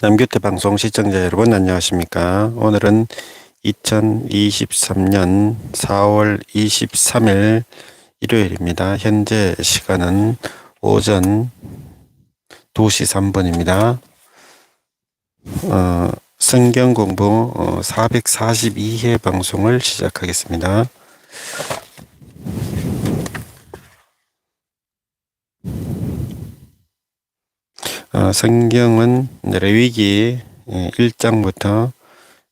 남규태방송 시청자 여러분 안녕하십니까. 오늘은 2023년 4월 23일 일요일입니다. 현재 시간은 오전 2시 3분입니다. 성경공부 442회 방송을 시작하겠습니다. 성경은 레위기 1장부터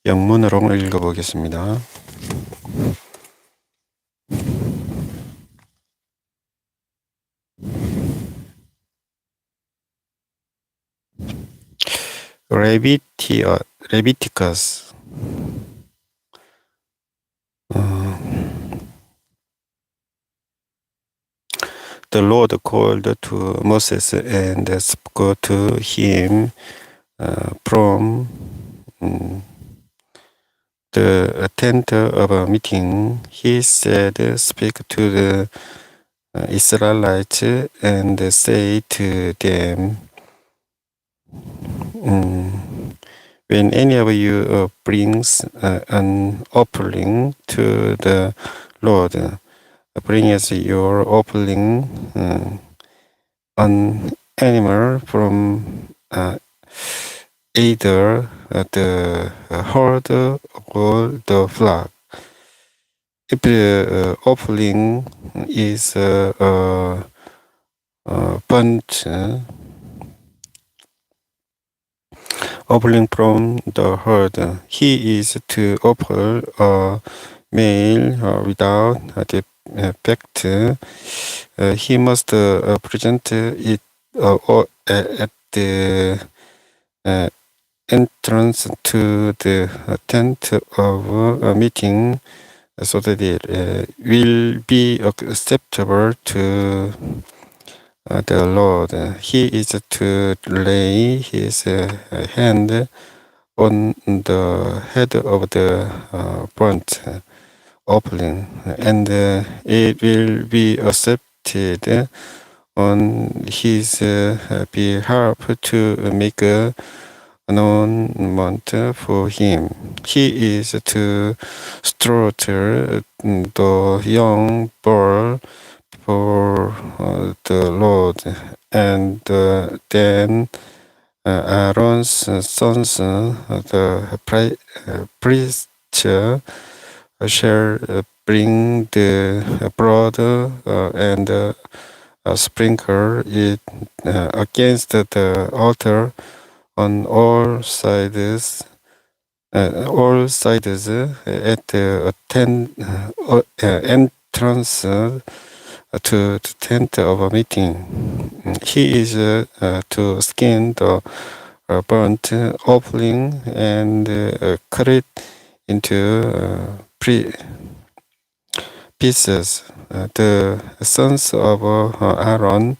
영문으로 읽어보겠습니다. Leviticus. The Lord called to Moses and spoke to him from the tent of a meeting. He said, "Speak to the Israelites and say to them, when any of you brings an offering to the Lord, bring as your offering an animal from either the herd or the flock. If the offering is burnt offering from the herd, he is to offer a male without defect. He must present it at the entrance to the tent of a meeting, so that it will be acceptable to the Lord. He is to lay his hand on the head of the burnt offering, and it will be accepted on his behalf to make atonement for him. He is to slaughter the young bull for the Lord, and then Aaron's sons, the priests, shall bring the blood and sprinkle it against the altar on all sides at the entrance to the tent of a meeting. He is to skin the burnt offering and cut it into pieces. The sons of Aaron,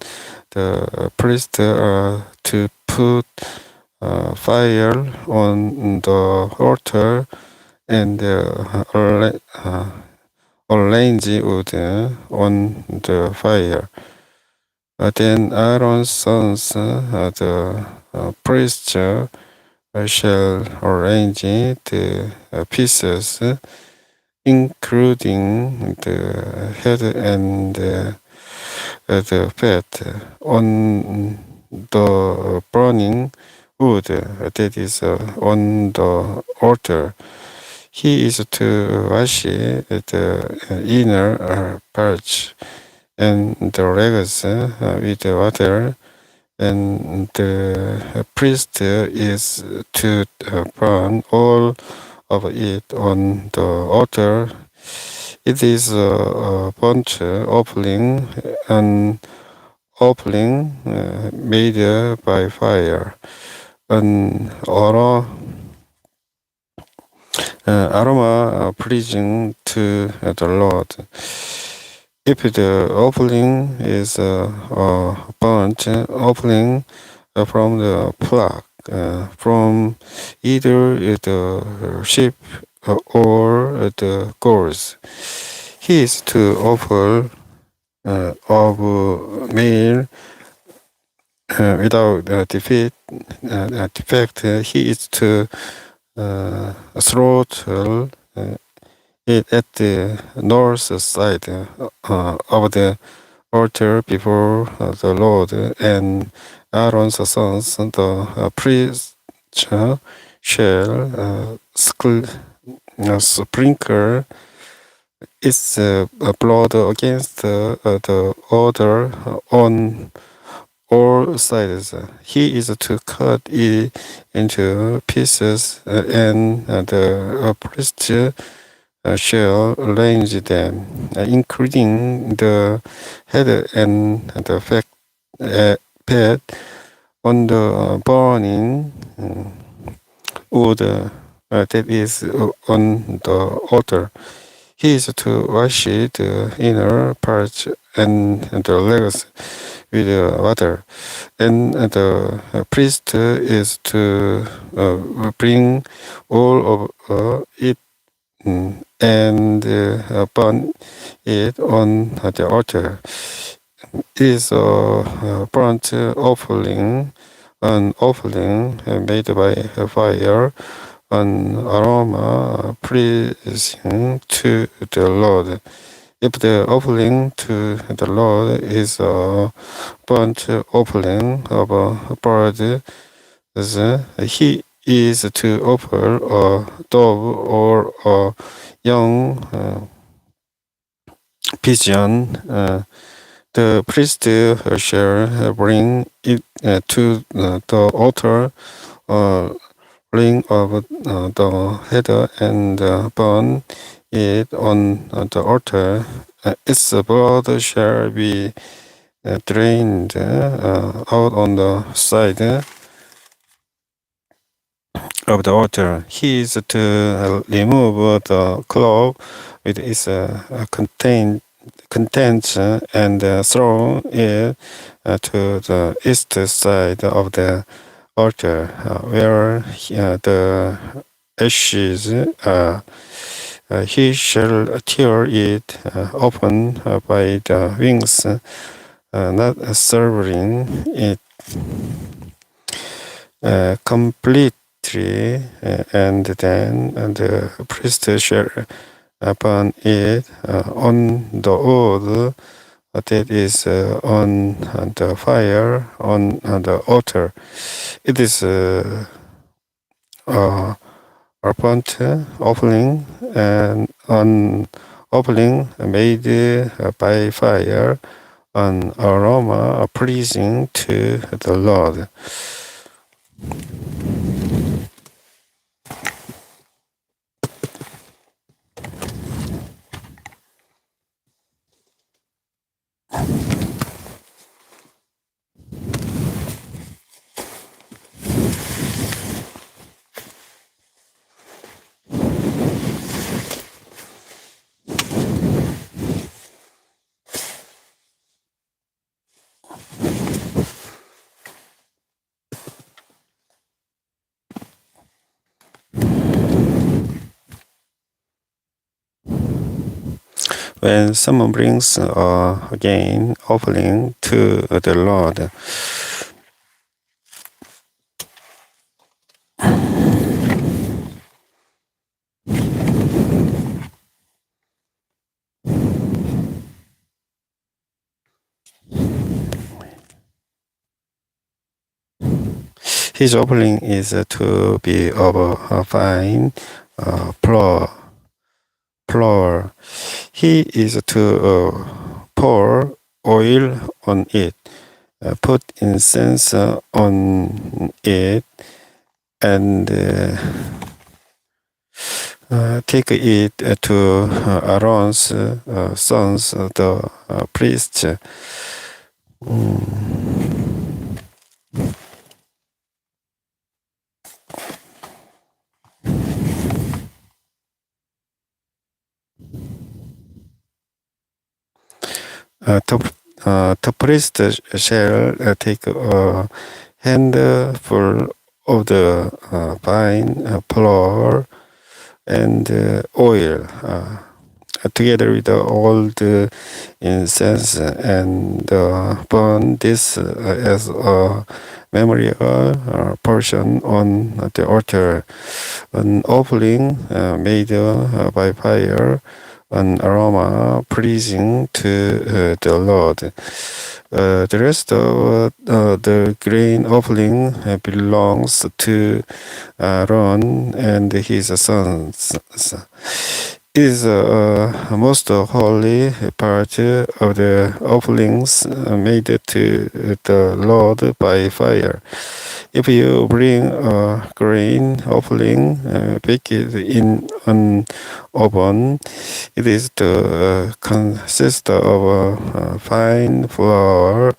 the priest, are to put fire on the altar and arrange wood on the fire. Then Aaron's sons, the priests, shall arrange the pieces, including the head and the fat, on the burning wood that is on the altar. He is to wash the inner parts and the legs with water, and the priest is to burn all of it on the altar. It is a burnt offering, an offering made by fire, an aroma pleasing to the Lord. If the offering is a burnt offering from the flock, from either the sheep or the goats, he is to offer of male without defect, he is to throttle it at the north side of the altar before the Lord, and Aaron's sons, the priests, shall sprinkle its blood against the altar on all sides. He is to cut it into pieces, and the priest shall arrange them, including the head and the fat on the burning wood that is on the altar. He is to wash the inner parts and the legs with water, and the priest is to bring all of it and burn it on the altar. It is a burnt offering, an offering made by fire, an aroma pleasing to the Lord. If the offering to the Lord is a burnt offering of a bird, he is to offer a dove or a young pigeon. The priest shall bring it to the altar, ring of the head, and burn it on the altar. Its blood shall be drained out on the side of the altar. He is to remove the cloth with its contents and throw it to the east side of the altar, where the ashes are. He shall tear it open by the wings, not severing it completely, and then the priest shall burn it on the wood that is on the fire on the altar. It is a burnt offering and an offering made by fire, an aroma pleasing to the Lord. When someone brings a grain offering to the Lord, his offering is to be of a fine flour. He is to pour oil on it, put incense on it, and take it to Aaron's sons, the priests. The priest shall take a handful of the fine flour and oil, together with all the incense, and burn this as a memorial portion on the altar. An offering made by fire, an aroma pleasing to the Lord. The rest of the grain offering belongs to Aaron and his sons. It is a most holy part of the offerings made to the Lord by fire. If you bring a grain offering baked in an oven, it is to consist of fine flour,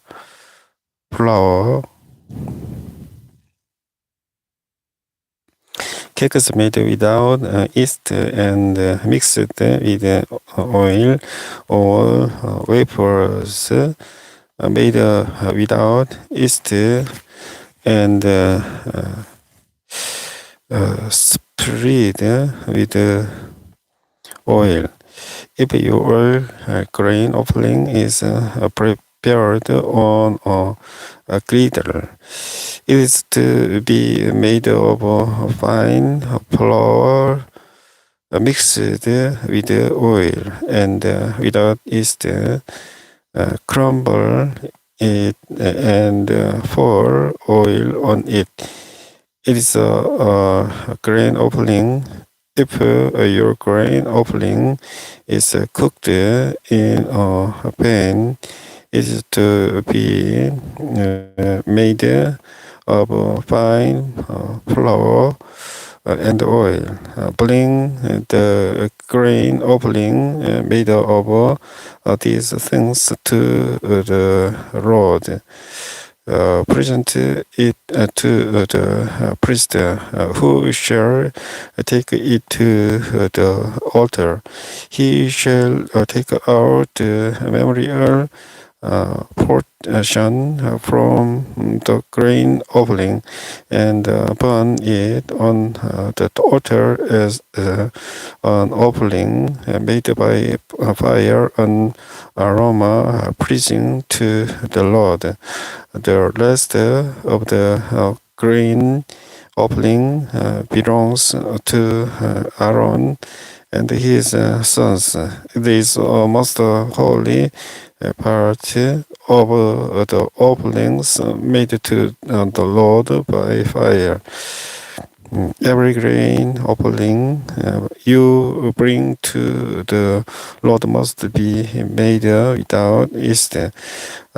cakes made without yeast and mixed with oil, or wafers made without yeast and spread with oil. If your grain offering is prepared on a griddle, it is to be made of fine flour mixed with oil and without yeast. Crumble it and pour oil on it. It is a grain offering. If your grain offering is cooked in a pan, it is to be made of fine flour and oil. Bring the grain offering made of these things to the Lord. Present it to the priest, who shall take it to the altar. He shall take out the memorial portion from the grain offering and burn it on the altar as an offering made by fire, an aroma pleasing to the Lord. The rest of the grain offering belongs to Aaron and his sons. It is most holy part of the offerings made to the Lord by fire. Every grain offering you bring to the Lord must be made without yeast,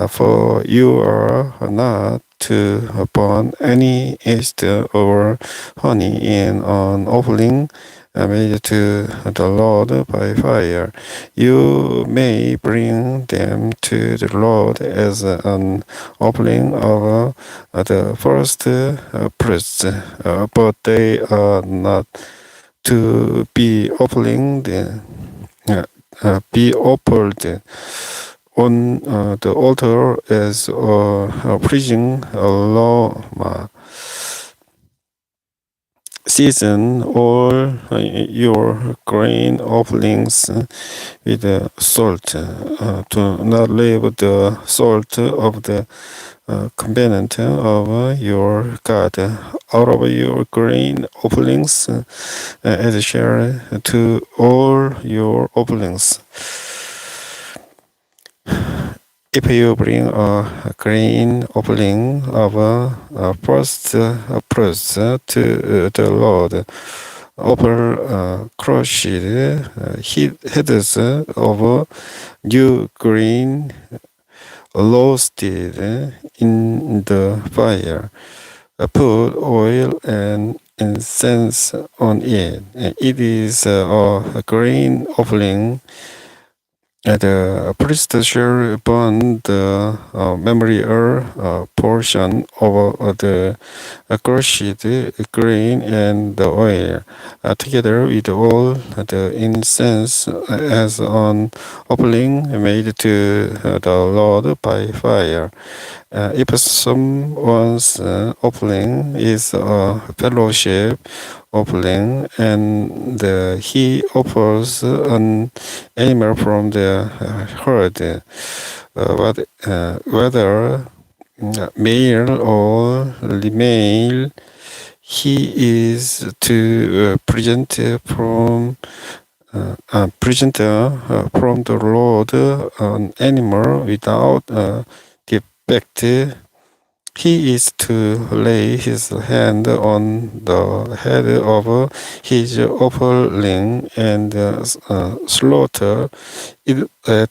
for you are not to burn any yeast or honey in an offering made to the Lord by fire. You may bring them to the Lord as an offering of the first fruits, but they are not to be be offered on the altar as a pleasing aroma. Season all your grain offerings with salt. Do not leave the salt of the covenant of your God out of your grain offerings, as a share to all your offerings. If you bring a grain offering of first fruits to the Lord, offer crushed heads of new grain roasted in the fire. Put oil and incense on it. It is a grain offering. The priest shall burn the memorial portion of the crushed grain and the oil, together with all the incense, as an offering made to the Lord by fire. If someone's offering is a fellowship offering, and he offers an animal from the herd, whether male or female. He is to present from the Lord an animal without defect. He is to lay his hand on the head of his offering and slaughter it at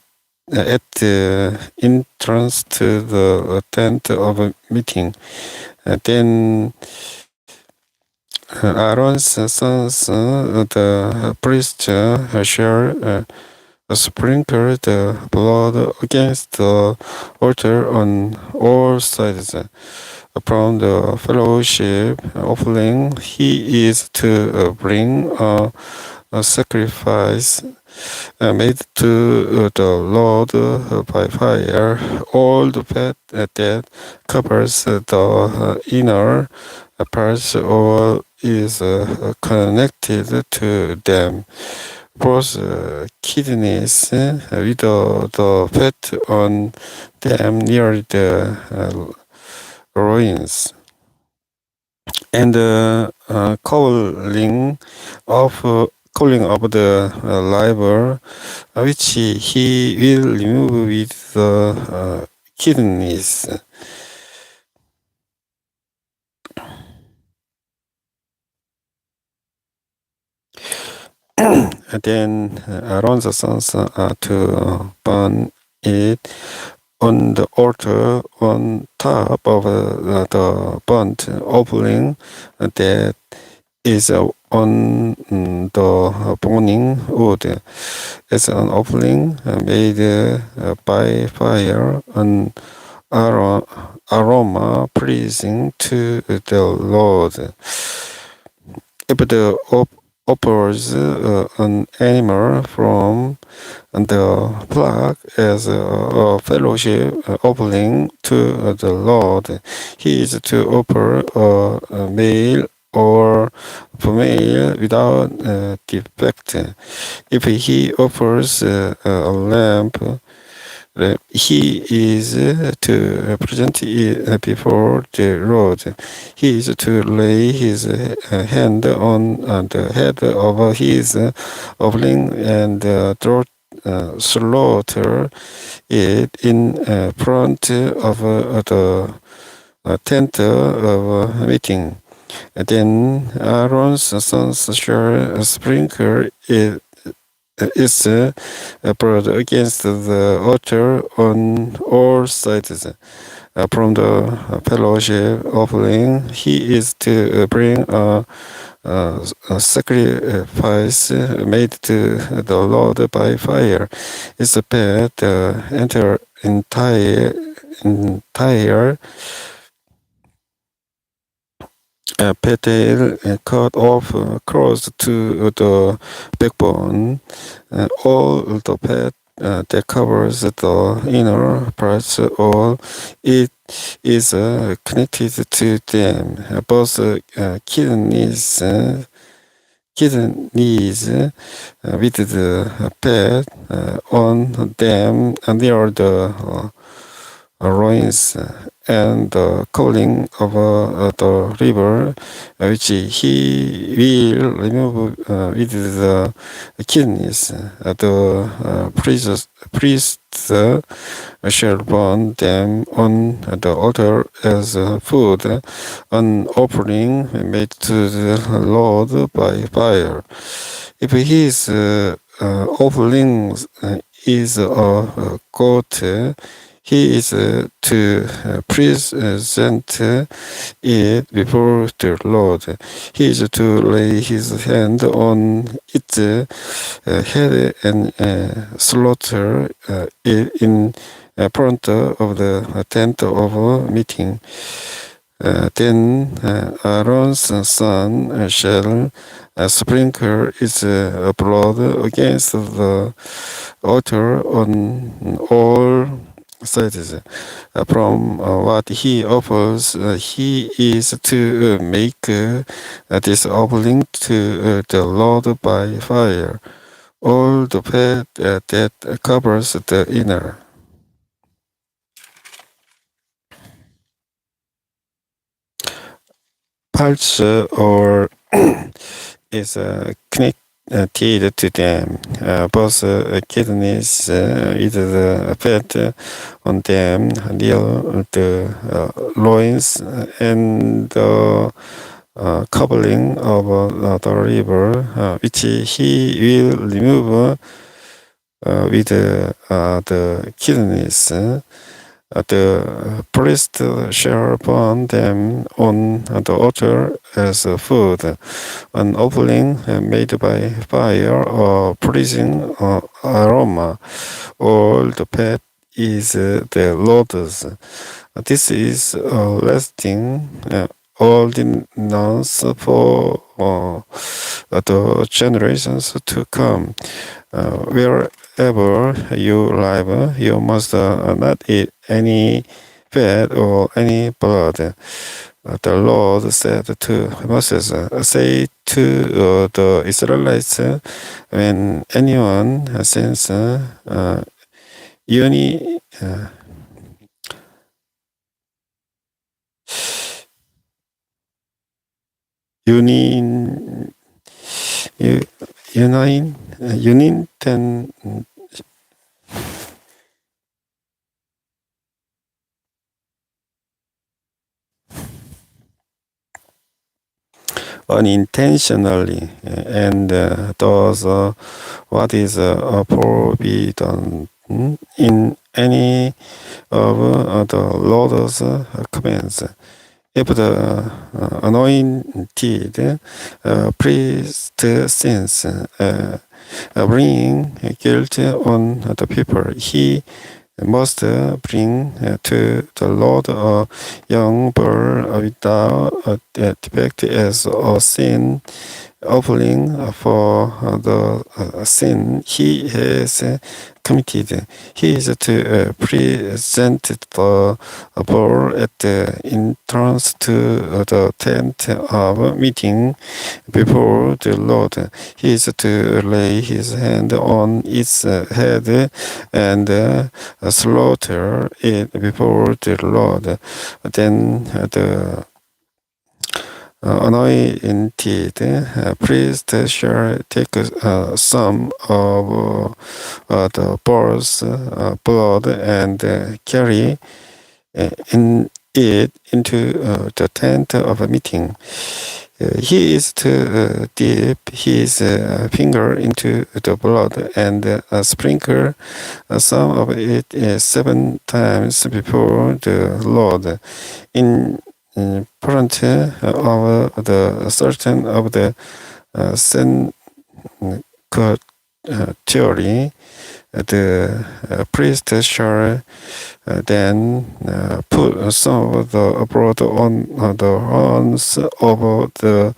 the entrance to the tent of meeting. Then Aaron's sons, the priest, shall sprinkle the blood against the altar on all sides. From the fellowship offering, he is to bring a sacrifice made to the Lord by fire. All the fat that covers the inner parts or is connected to them. Both kidneys with the fat on them near the loins, and covering of the liver, which he will remove with the kidneys. Then Aaron's sons are to burn it on the altar on top of the burnt offering that is on the burning wood as an offering made by fire, an aroma pleasing to the Lord. If the offers an animal from the flock as a fellowship offering to the Lord, he is to offer a male or female without defect. If he offers a lamb, he is to present it before the Lord. He is to lay his hand on the head of his offering and slaughter it in front of the tent of meeting. Then Aaron's sons shall sprinkle its blood against the altar on all sides. From the fellowship offering, he is to bring a sacrifice made to the Lord by fire. It's bad entire petal cut off close to the backbone. All the fat that covers the inner parts, all it is connected to them. Both kidneys with the fat on them near the loins, and the covering of the river, which he will remove with the kidneys. The priests shall burn them on the altar as food, an offering made to the Lord by fire. If his offering is a goat, he is to present it before the Lord. He is to lay his hand on its head and slaughter it in front of the tent of meeting. Then Aaron's son shall sprinkle its blood against the altar on all sides. From what he offers, he is to make this offering to the Lord by fire, all the fat that covers the inner parts or is connected to them. Both kidneys with the fat on them near the loins and the coupling of the river, which he will remove with the kidneys. The priest shall burn them on the altar as food, an offering made by fire or pleasing aroma. All the fat is the Lord's. This is a lasting ordinance for the generations to come. Wherever you live, you must not eat any fat or any blood. The Lord said to Moses, say to the Israelites, when anyone sins, uni, unin, unin, then unintentionally and does what is forbidden in any of the Lord's commands. If the anointed priest sins, bringing guilt on the people, he must bring to the Lord a young bull without a defect as a sin offering for the sin he has committed. He is to present the bull at the entrance to the tent of meeting before the Lord. He is to lay his hand on its head and slaughter it before the Lord. Then the anointed priest shall take some of the bull's blood and carry it into the tent of a meeting. He is to dip his finger into the blood and sprinkle some of it 7 times before the Lord in front of the certain of the sanctuary. The priest shall then put some of the blood on the horns of the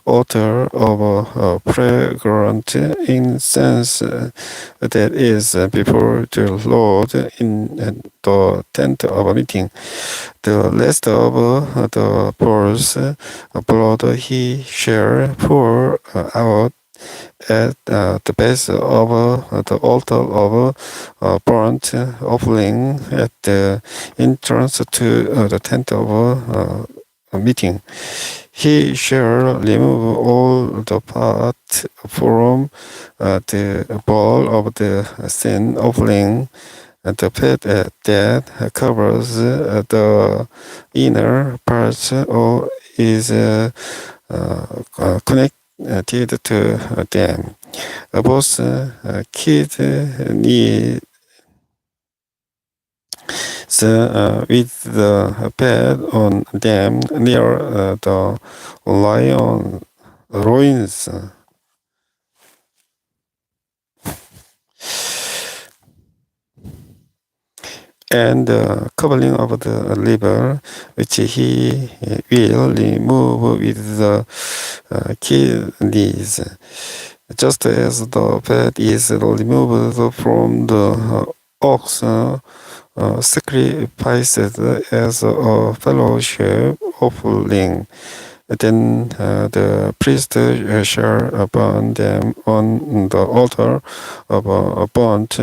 altar of fragrant incense that is before the Lord in the tent of meeting. The rest of the bull's blood he shall pour out at the base of the altar of burnt offering at the entrance to the tent of meeting. He shall remove all the part from the bowl of the sin offering, and the fat that covers the inner parts or is connected to them. Both kids need with the pad on them near the loins. And the covering of the liver, which he will remove with the kidneys, just as the fat is removed from the ox sacrificed as a fellowship offering. Then the priest shall burn them on the altar of a burnt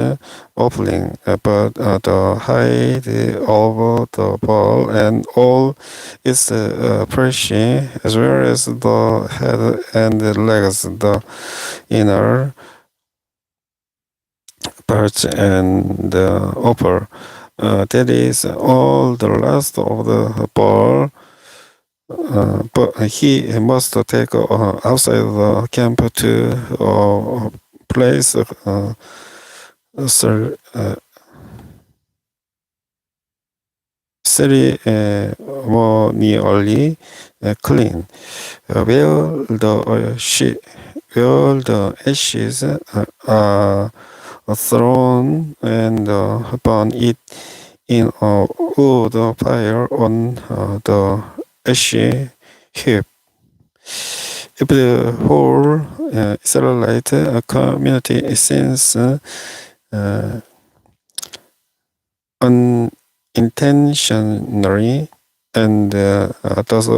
offering, but the hide of the bull and all its flesh, as well as the head and the legs, the inner parts and the upper. That is all the rest of the bull. But he must take outside the camp to place ceremonially clean. Where the ashes are thrown and burn it in a wood fire on the ash heap. If the whole Israelite community sins unintentionally and does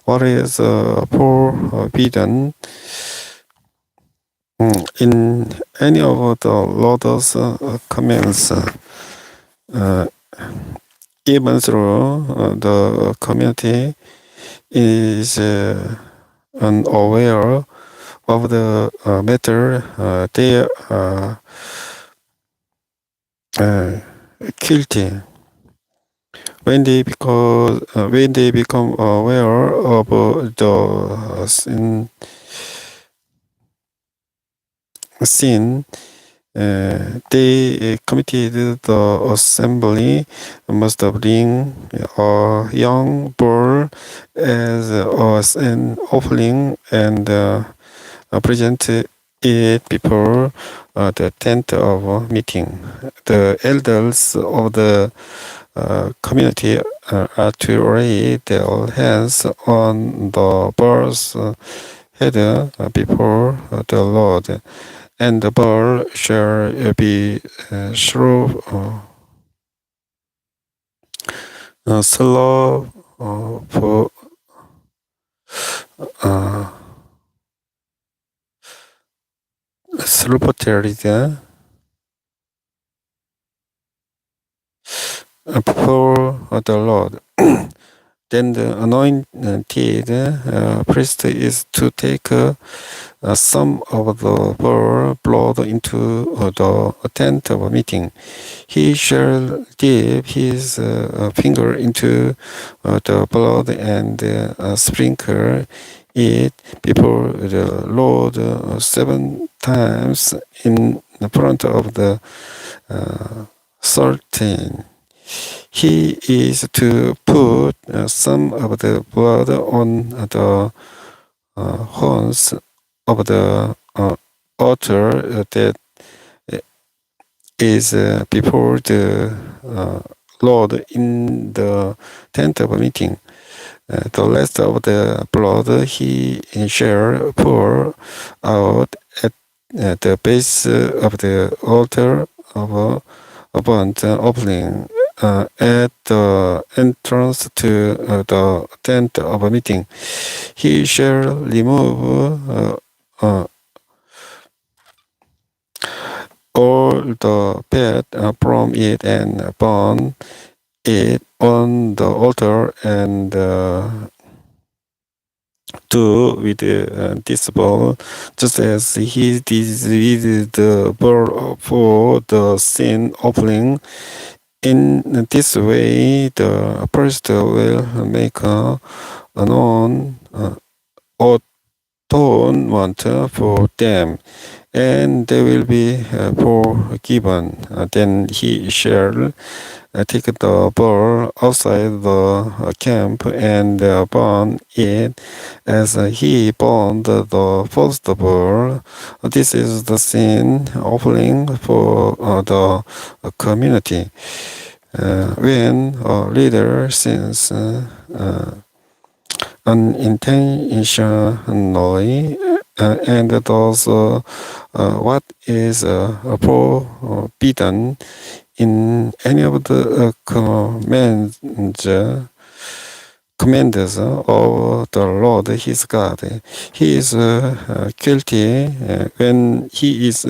what is forbidden in any of the Lord's commands, even through the community is unaware of the matter, they are guilty. When they become aware of the sin they committed, the assembly must bring a young bull as an offering and present it before the tent of meeting. The elders of the community are to lay their hands on the bull's head before the Lord, and the bull shall be slaughtered before the Lord. Then the anointed priest is to take some of the bull blood into the tent of meeting. He shall dip his finger into the blood and sprinkle it before the Lord 7 times in front of the sultan. He is to put some of the blood on the horns of the altar that is before the Lord in the tent of meeting. The rest of the blood he shall pour out at the base of the altar of a burnt offering at the entrance to the tent of a meeting. He shall remove all the fat from it and burn it on the altar and do with this bull, just as he did with the bull for the sin offering. In this way, the priest will make known atonement for them, and they will be forgiven. Then he shall take the bull outside the camp and burn it as he burned the first bull. This is the sin offering for the community. When a leader sins unintentionally and does what is forbidden in any of the commands of the Lord his God. He is guilty when he is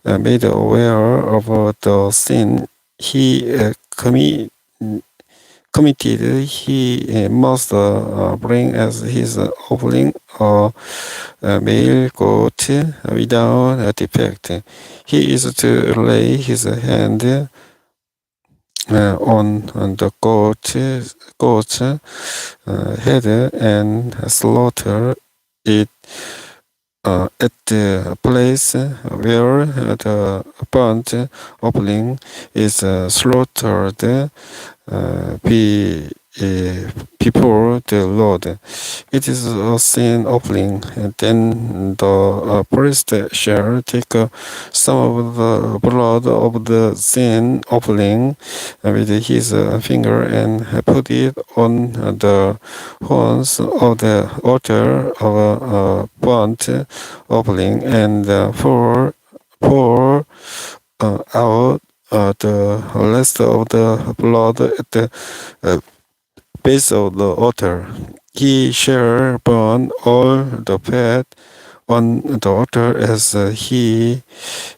made aware of the sin he committed. He must bring as his offering a male goat without defect. He is to lay his hand on the goat's head and slaughter it at the place where the burnt offering is slaughtered before the Lord. It is a sin offering. Then the priest shall take some of the blood of the sin offering with his finger and put it on the horns of the altar of burnt offering and pour out the rest of the blood at the base of the altar. He shall burn all the fat on the altar as he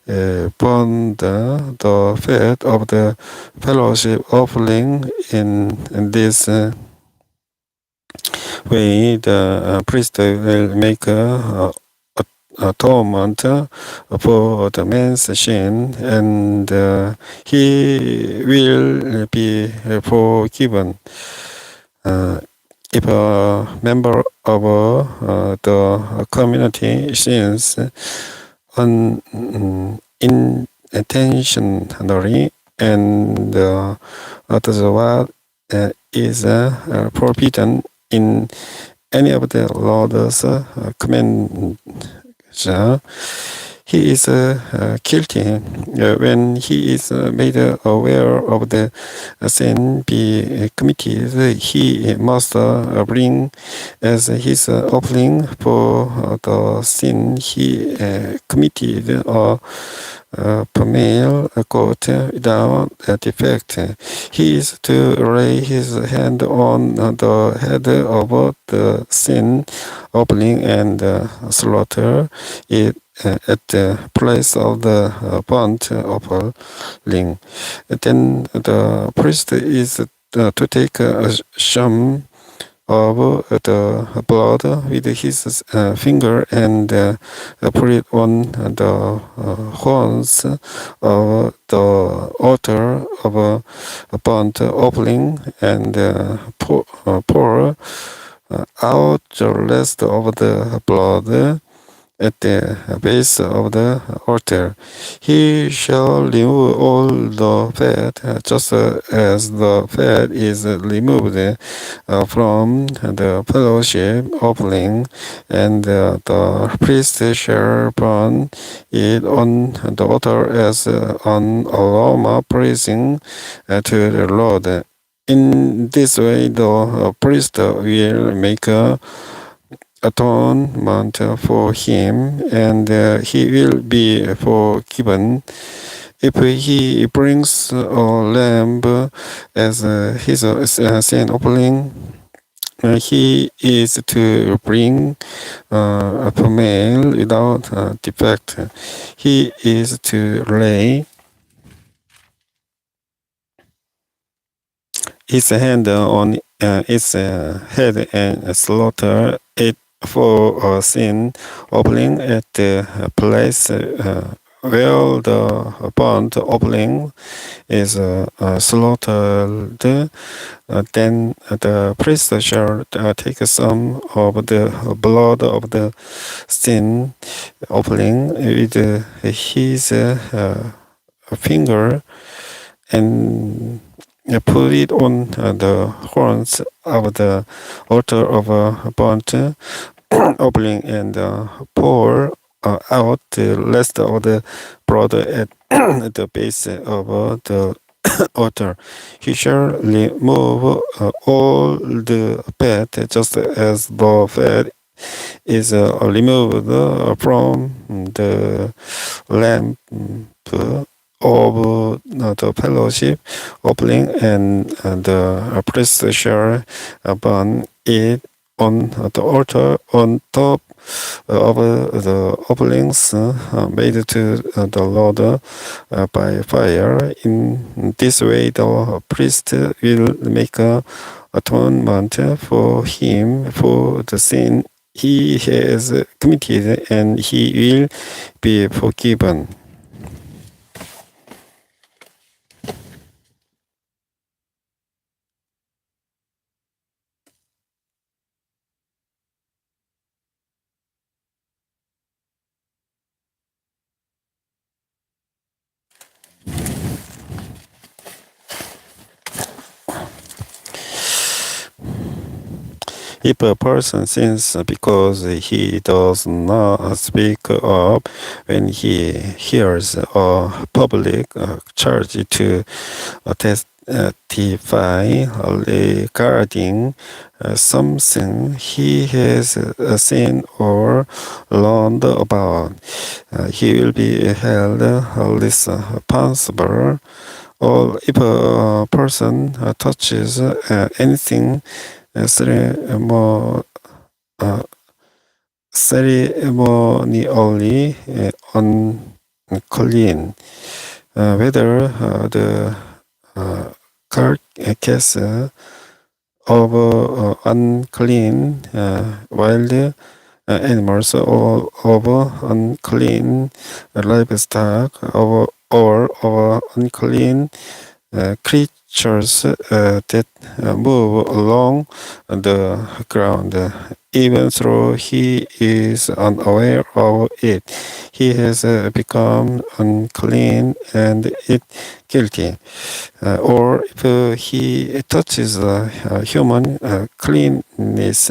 burned the fat of the fellowship offering. In this way, the priest will make atonement for the man's sin, and he will be forgiven. If a member of the community sins unintentionally and does what is forbidden in any of the Lord's commands, he is guilty when he is made aware of the sin be committed. He must bring as his offering for the sin he committed a male goat without defect. He is to lay his hand on the head of the sin offering and slaughter it at the place of the burnt offering. Then the priest is to take a sham of the blood with his finger and put it on the horns of the altar of a burnt offering and pour out the rest of the blood at the base of the altar. He shall remove all the fat, just as the fat is removed from the fellowship offering, and the priest shall burn it on the altar as an aroma pleasing to the Lord. In this way, the priest will make atonement for him, and he will be forgiven. If he brings a lamb as his sin offering, he is to bring a male without defect. He is to lay his hand on its head and slaughter it for a sin offering at the place where the burnt offering is slaughtered. Then the priest shall take some of the blood of the sin offering with his finger and put it on the horns of the altar of burnt offering and pour out the rest of the blood at the base of the altar. He shall remove all the fat, just as the fat is removed from the lamb of the fellowship offering, and the priest shall burn it on the altar on top of the offerings made to the Lord by fire. In this way, the priest will make atonement for him for the sin he has committed, and he will be forgiven. If a person sins because he does not speak up when he hears a public charge to testify regarding something he has seen or learned about, he will be held responsible. Or if a person touches anything ceremonially unclean, whether the carcass of unclean wild animals or of unclean livestock or of unclean creatures that move along the ground. Even though he is unaware of it, he has become unclean and it guilty. Or if he touches human cleanness,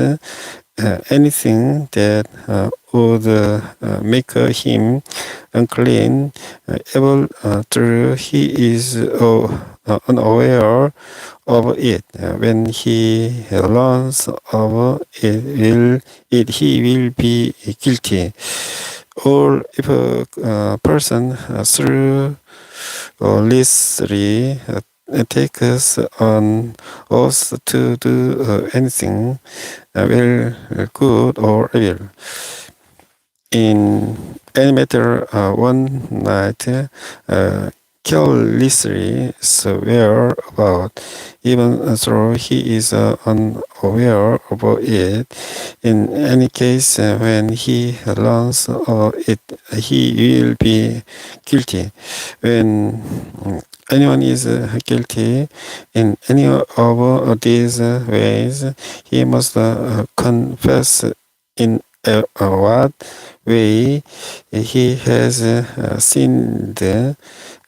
anything that would make him unclean, even though he is unaware of it. When he learns of he will be guilty. Or if a person through literally takes on oath to do anything, well, good or evil, in any matter, one night carelessly swear about, even though he is unaware of it. In any case, when he learns of it, he will be guilty. When anyone is guilty in any of these ways, he must confess in what way he has sinned,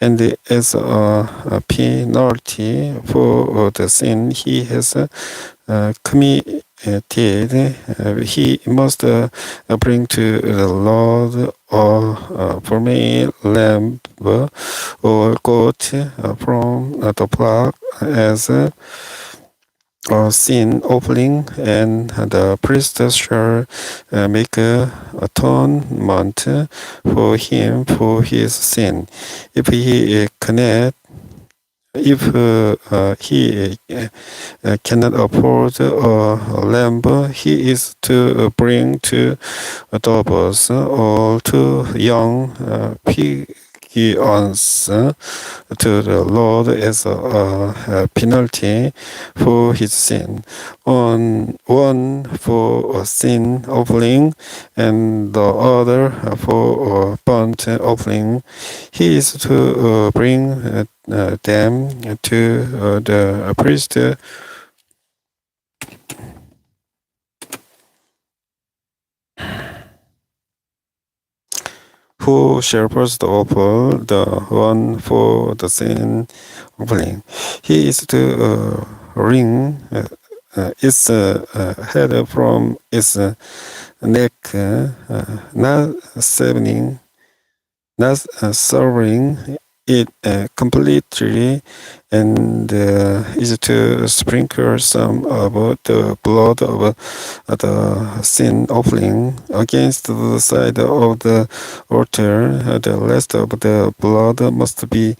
and as a penalty for the sin he has committed, he must bring to the Lord for me lamb or goat from the flock as a sin offering, and the priest shall make atonement for him for his sin. If he cannot afford a lamb, he is to bring two doves or two young pigeons to the Lord as a penalty for his sin. One for a sin offering and the other for a burnt offering. He is to bring them to the priest, who shall first offer the one for the sin offering. He is to wring its head from its neck, not severing it completely, and is to sprinkle some of the blood of the sin offering against the side of the altar. The rest of the blood must be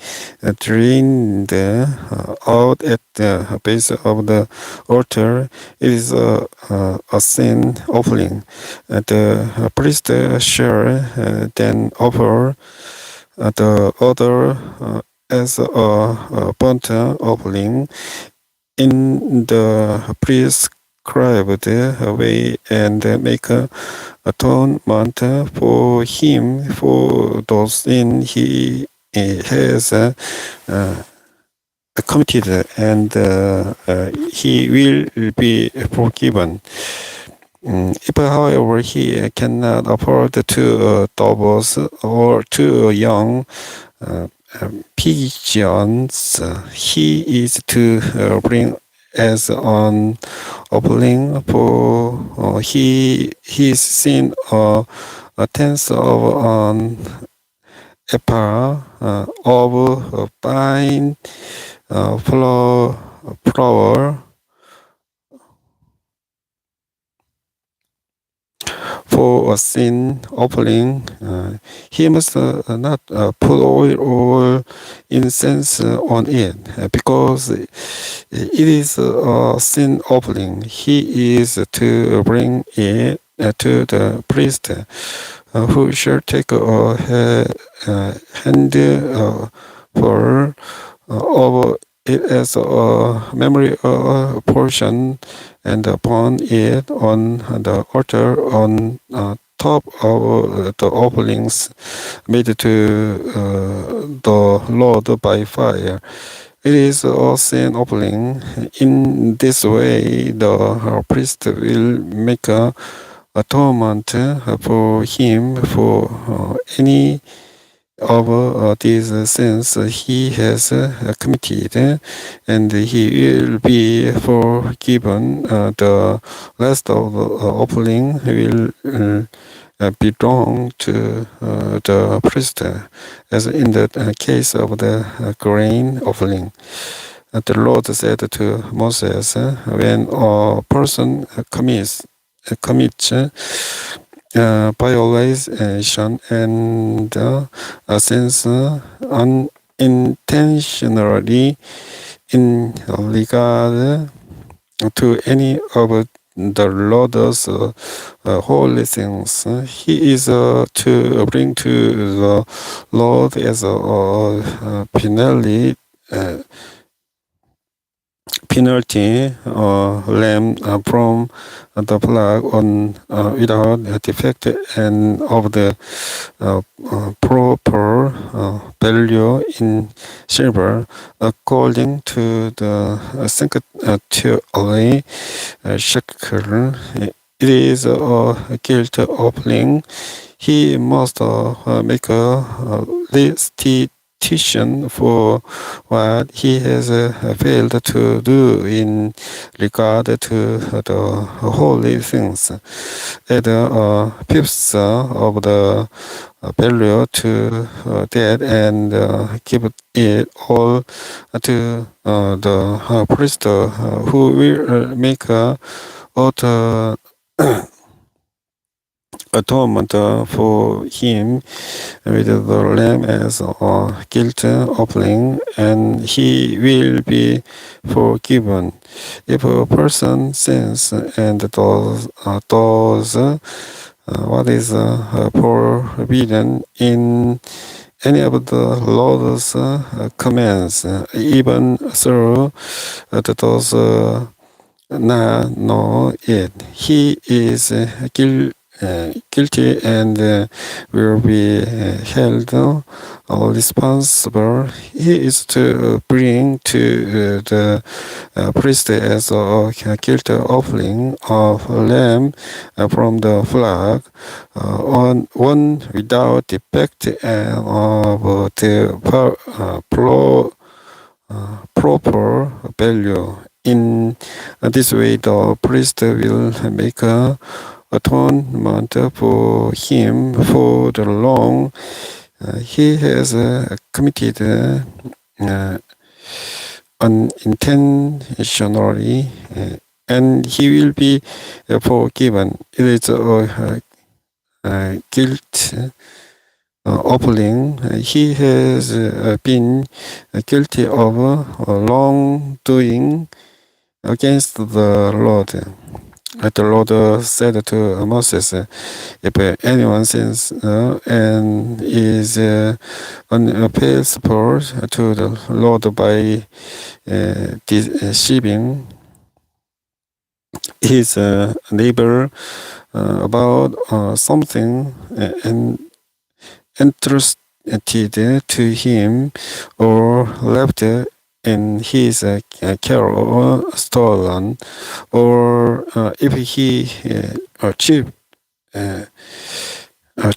drained out at the base of the altar. It is a sin offering. The priest shall then offer the other as a burnt offering in the prescribed way, and make atonement for him for those sin he has committed, and he will be forgiven. If, however, he cannot afford two doubles or two young pigeons, he is to bring as an offering for his sin a tenth of an ephah of fine flour. For a sin offering, he must not put oil or incense on it, because it is a sin offering. He is to bring it to the priest, who shall take a handful of it as a memory portion, and burn it on the altar on top of the offerings made to the Lord by fire. It is a sin offering. In this way, the priest will make atonement for him for any of these sins he has committed, and he will be forgiven. The rest of the offering will belong to the priest, as in the case of the grain offering. The Lord said to Moses, when a person commits violation and sins unintentionally in regard to any of the Lord's holy things, he is to bring to the Lord as a penalty lamb from the flock on without defect and of the proper value in silver, according to the sanctuary shekel. It is a guilt offering. He must make a restitution for what he has failed to do in regard to the holy things. Add a fifth of the value to that, and give it all to the priest, who will make atonement for him with the lamb as a guilt offering, and he will be forgiven. If a person sins and does what is forbidden in any of the Lord's commands, even though does not know it, he is guilty and will be held responsible. He is to bring to the priest as a guilt offering of lamb from the flock, on one without defect and of the proper value. In this way, the priest will make atonement for him for the wrong he has committed unintentionally, and he will be forgiven. It is guilt offering. He has been guilty of wrongdoing against the Lord. The Lord said to Moses, if anyone sins and is unfaithful to the Lord by deceiving his neighbor about something and entrusted to him or left in his care or stolen, or if he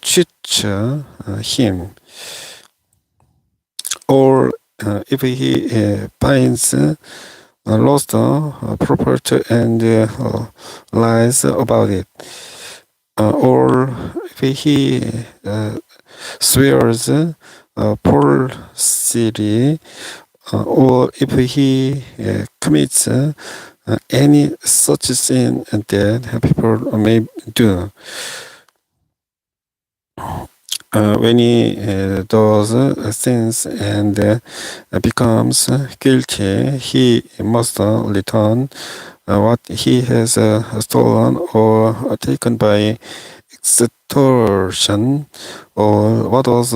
cheats him, or if he finds lost property and lies about it, or if he swears falsely, or if he commits any such sin that people may do. When he does sins and becomes guilty, he must return what he has stolen or taken by extortion, or what was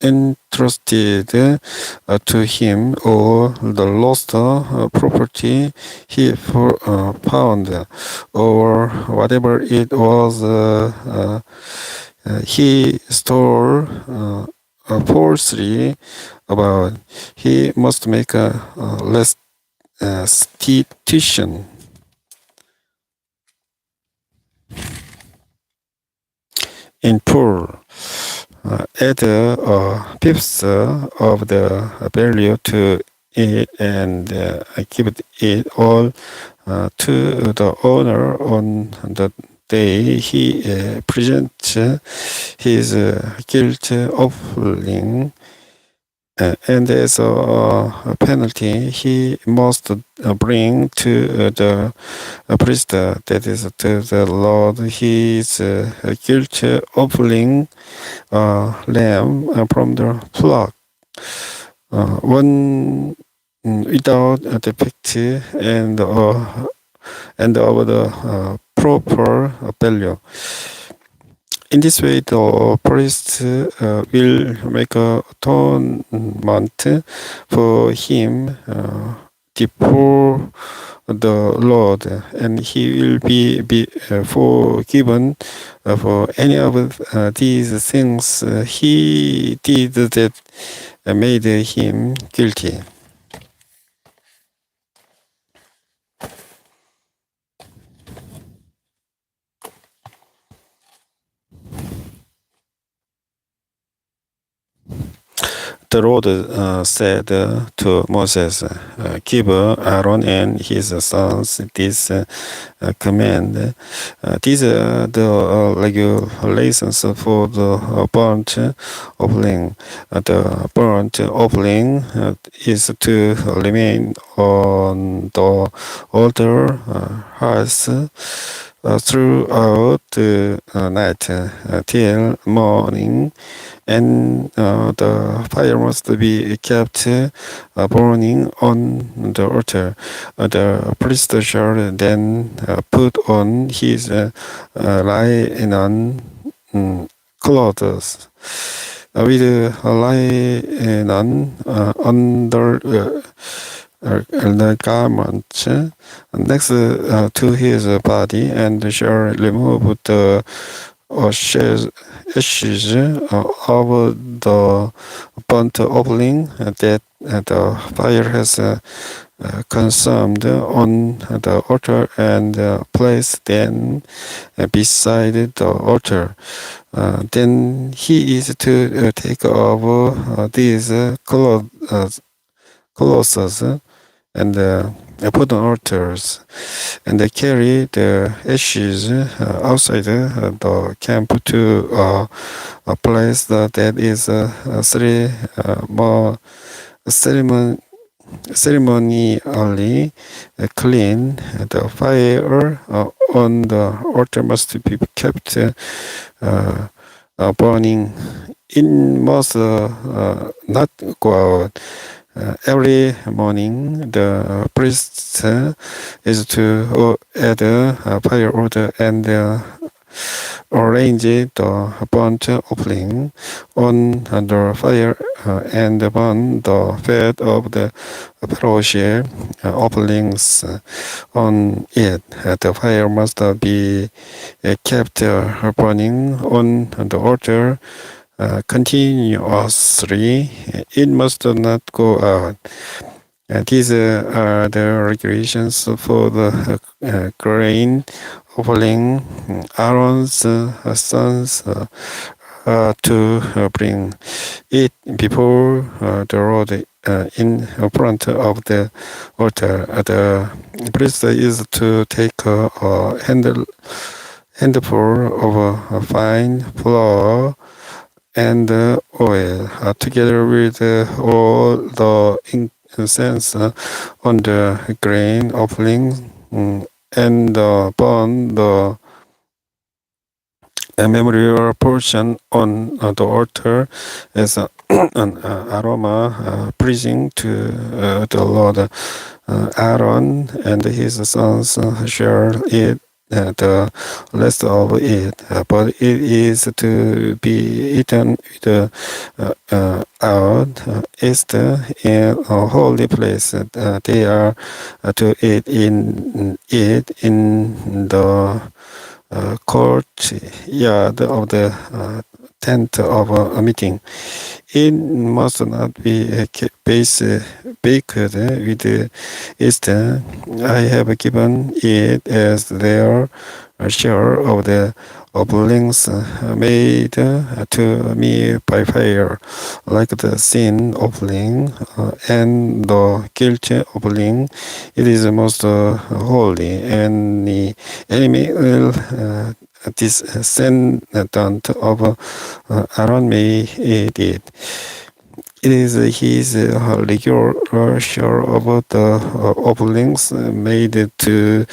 entrusted to him, or the lost property he found, or whatever it was he stole falsely about. He must make a restitution. In full, add a fifth of the value to it and give it all to the owner on the day he presents his guilt offering. And as a penalty, he must bring to the priest, that is to the Lord, his guilt offering lamb from the flock, one without defect and of the proper value. In this way, the priest will make atonement for him before the Lord, and he will be forgiven for any of these things he did that made him guilty. The Lord said to Moses, give Aaron and his sons this command. These are the regulations for the burnt offering. The burnt offering is to remain on the altar hearth throughout the night till morning, and the fire must be kept burning on the altar. The priest shall then put on his linen clothes with linen under the garment next to his body, and shall remove the ashes of the burnt offering that the fire has consumed on the altar, and place them beside the altar. Then he is to take off these clothes and upon altars, and they carry the ashes outside the camp to a place that is ceremon- ceremonially clean. The fire on the altar must be kept burning. It must not go out. Every morning, the priest is to add firewood and arrange the burnt offering on the fire and burn the fat of the fellowship offerings on it. The fire must be kept burning on the altar continuously. It must not go out. These are the regulations for the grain offering. Aaron's sons to bring it before the Lord in front of the altar. The priest is to take a handful of fine flour and oil together with all the incense on the grain offering and burn the memorial portion on the altar as an aroma pleasing to the Lord. Aaron and his sons shall eat the rest of it, but it is to be eaten out east in a holy place. They are to eat in the courtyard of the tent of a meeting. It must not be baked with yeast. I have given it as their share of the offerings made to me by fire, like the sin offering and the guilt offering. It is most holy, and the enemy will descendant of Aaron may eat it. It is his regular share of the offerings made to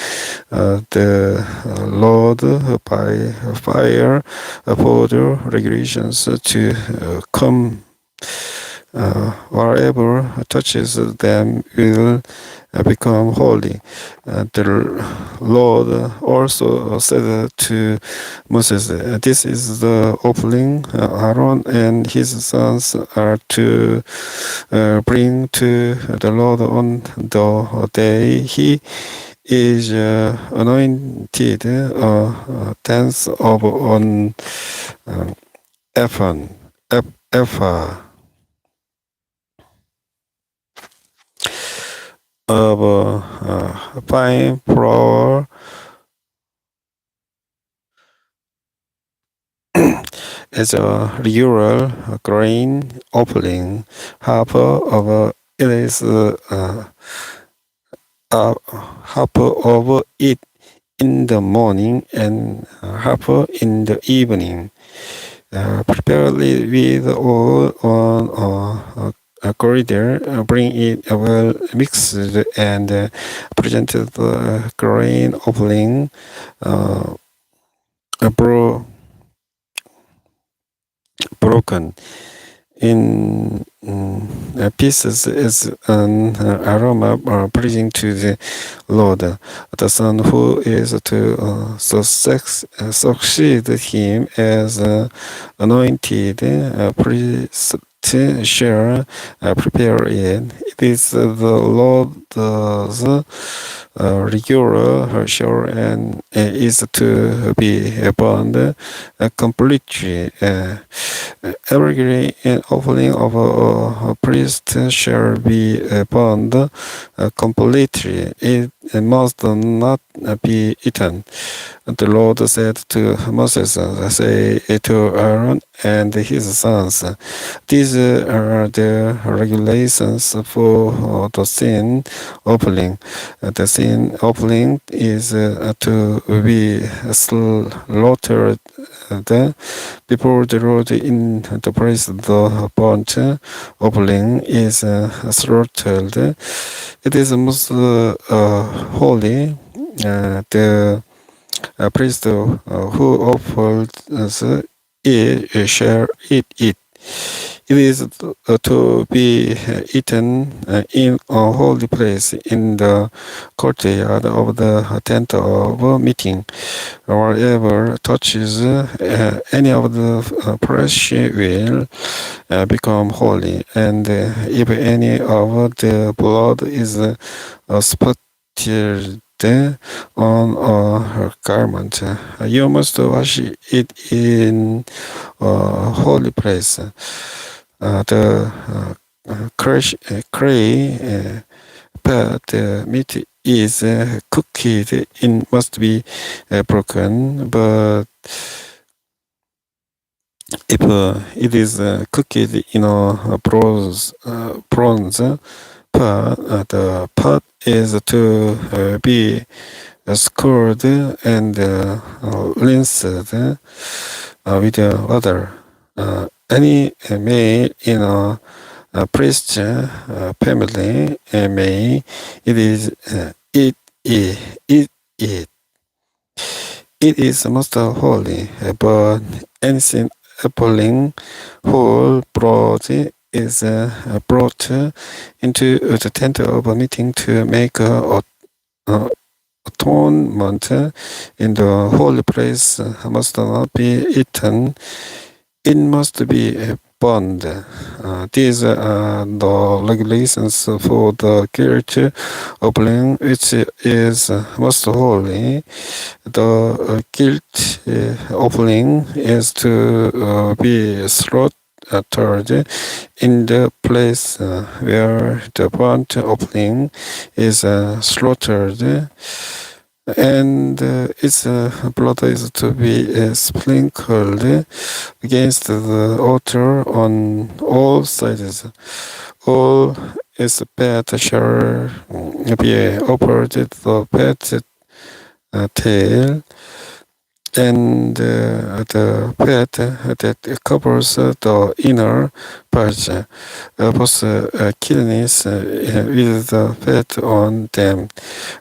the Lord by fire for the regulations to come. Whatever touches them will become holy. The Lord also said to Moses, "This is the offering Aaron and his sons are to bring to the Lord on the day he is anointed, a tenth of an ephah of fine flour as a regular grain offering. Half of it is half of it in the morning and half in the evening. Prepare it with oil on a corridor, bring it well mixed and present the grain offering broken in pieces as an aroma pleasing to the Lord. The son who is to succeed him as anointed priest shall prepare it. It is the Lord's regular shower and is to be burned completely. Every offering of a priest shall be burned completely. It must not be eaten. The Lord said to Moses, say to Aaron and his sons, these are the regulations for the sin offering. The sin offering is to be slaughtered before the Lord in the place of the burnt offering is slaughtered. It is most holy. The priest who offers it shall eat it. It is to be eaten in a holy place in the courtyard of the tent of meeting. Whatever touches any of the flesh will become holy, and if any of the blood is spotted on a garment, you must wash it in a holy place. The clay but the meat is cooked. It must be broken, but if it is cooked in a bronze pot, the pot is to be scoured and rinsed with water. Any male in a priest family may eat it. It is most holy, but anything appalling whole blood is brought into the tent of a meeting to make atonement in the holy place must not be eaten. It must be burned. These are the regulations for the guilt offering, which is most holy. The guilt offering is to be slaughtered in the place where the burnt offering is slaughtered, and its blood is to be sprinkled against the altar on all sides. All its fat shall be offered the fat tail, and the fat that covers the inner parts, both kidneys with the fat on them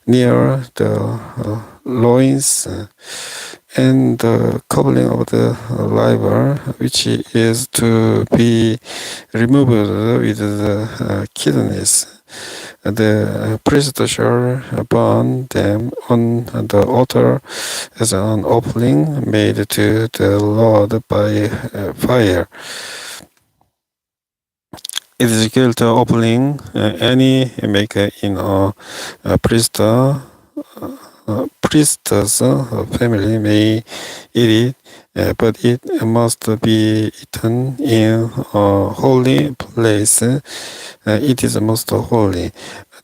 near the loins, and the covering of the liver, which is to be removed with the kidneys. The priest shall burn them on the altar as an offering made to the Lord by fire. It is guilt offering. Any maker in a priest's family may eat it, but it must be eaten in a holy place. It is most holy.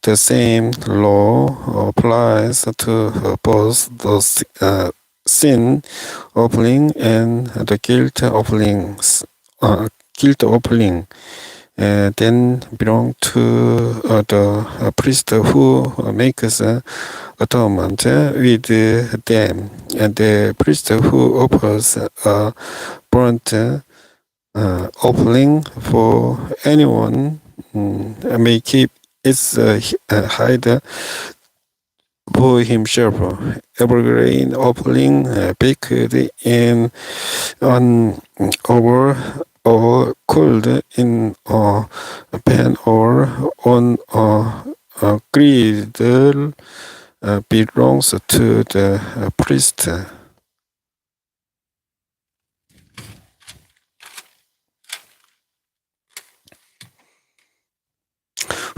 The same law applies to both the sin offering and the guilt offerings. Guilt offering then belong to the priest who makes atonement with them, and the priest who offers a burnt offering for anyone may keep its hide for himself. Every grain offering baked in an over or cooled in a pan or on a griddle belongs to the priest.